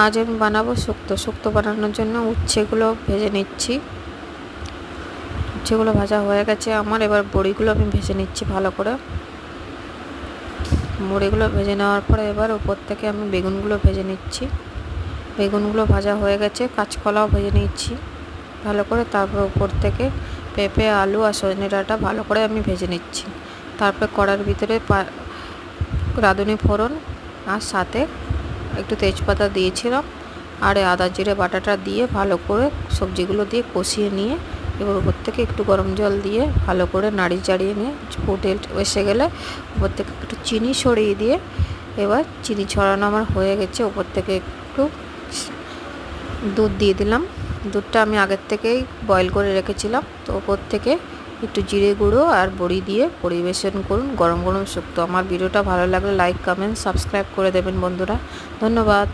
আজ আমি বানাবো শুক্তো। শুক্তো বানানোর জন্য উচ্ছেগুলো ভেজে নিচ্ছি। উচ্ছেগুলো ভাজা হয়ে গেছে আমার। এবার বড়িগুলো আমি ভেজে নিচ্ছি ভালো করে। বড়িগুলো ভেজে নেওয়ার পরে এবার উপর থেকে আমি বেগুনগুলো ভেজে নিচ্ছি। বেগুনগুলো ভাজা হয়ে গেছে, কাঁচকলাও ভেজে নিচ্ছি ভালো করে। তারপর উপর থেকে পেঁপে, আলু আর সজনে ডাঁটা ভালো করে আমি ভেজে নিচ্ছি। তারপর কড়ার ভিতরে রাঁধুনি ফোড়ন আর সাথে একটু তেজপাতা দিয়েছিলাম, আর আদা জিরে বাটাটা দিয়ে ভালো করে সবজিগুলো দিয়ে কষিয়ে নিয়ে এবার উপর থেকে একটু গরম জল দিয়ে ভালো করে নাড়ি চাড়িয়ে নিয়ে ফুটে এসে গেলে উপর থেকে একটু চিনি ছড়িয়ে দিয়ে, এবার চিনি ছড়ানো আমার হয়ে গেছে, উপর থেকে একটু দুধ দিয়ে দিলাম। দুধটা আমি আগের থেকেই বয়েল করে রেখেছিলাম। তো উপর থেকে একটু জিরে গুঁড়ো আর বড়ি দিয়ে পরিবেশন করুন গরম গরম শুক্তো। আমার ভিডিওটা ভালো লাগলে লাইক, কমেন্ট, সাবস্ক্রাইব করে দেবেন বন্ধুরা। ধন্যবাদ।